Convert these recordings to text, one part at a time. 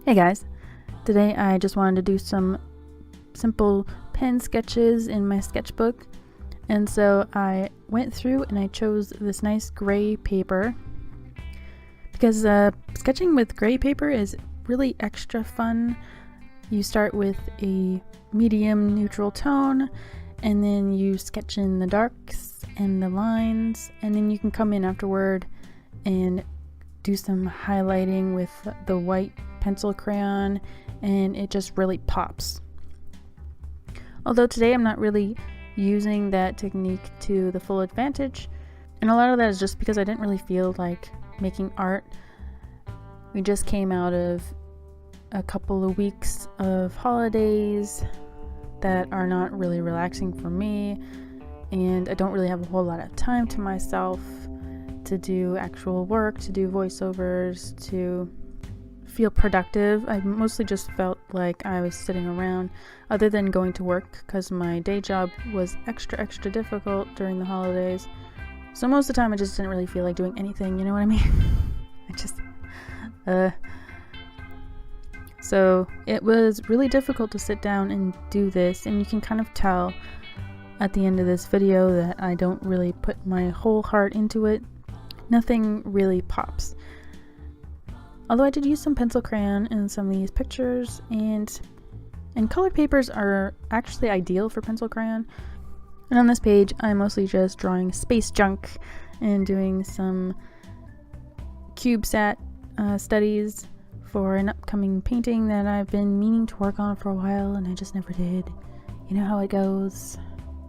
Hey guys, today I just wanted to do some simple pen sketches in my sketchbook, and so I went through and I chose this nice gray paper because sketching with gray paper is really extra fun. You start with a medium neutral tone and then you sketch in the darks and the lines, and then you can come in afterward and do some highlighting with the white pencil crayon, and it just really pops. Although today I'm not really using that technique to the full advantage, and a lot of that is just because I didn't really feel like making art. We just came out of a couple of weeks of holidays that are not really relaxing for me, and I don't really have a whole lot of time to myself to do actual work, to do voiceovers, to feel productive. I mostly just felt like I was sitting around other than going to work because my day job was extra difficult during the holidays. So most of the time I just didn't really feel like doing anything, you know what I mean? So it was really difficult to sit down and do this, and you can kind of tell at the end of this video that I don't really put my whole heart into it. Nothing really pops. Although I did use some pencil crayon in some of these pictures, and colored papers are actually ideal for pencil crayon. And on this page, I'm mostly just drawing space junk and doing some CubeSat studies for an upcoming painting that I've been meaning to work on for a while, and I just never did. You know how it goes.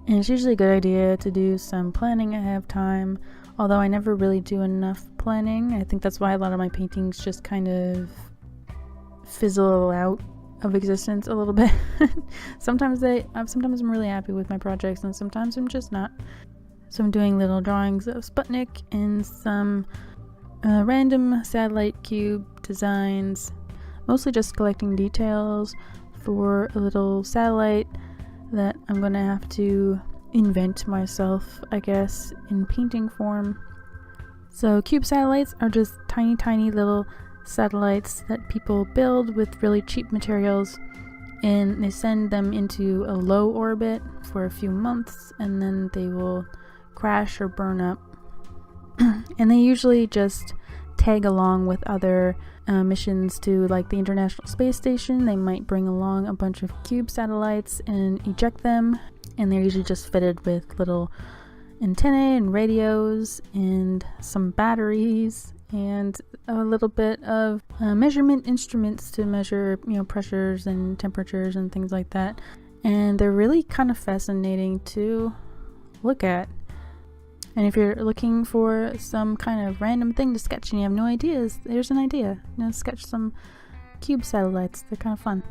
And it's usually a good idea to do some planning ahead of time, although I never really do enough planning. I think that's why a lot of my paintings just kind of fizzle out of existence a little bit. Sometimes I'm really happy with my projects, and sometimes I'm just not. So I'm doing little drawings of Sputnik and some random satellite cube designs, mostly just collecting details for a little satellite that I'm gonna have to invent myself, I guess, in painting form. So cube satellites are just tiny little satellites that people build with really cheap materials, and they send them into a low orbit for a few months, and then they will crash or burn up. And they usually just tag along with other missions to, like, the International Space Station. They might bring along a bunch of cube satellites and eject them, and they're usually just fitted with little antennae and radios and some batteries and a little bit of measurement instruments to measure, pressures and temperatures and things like that. And they're really kind of fascinating to look at. And if you're looking for some kind of random thing to sketch and you have no ideas, there's an idea. Sketch some cube satellites. They're kind of fun.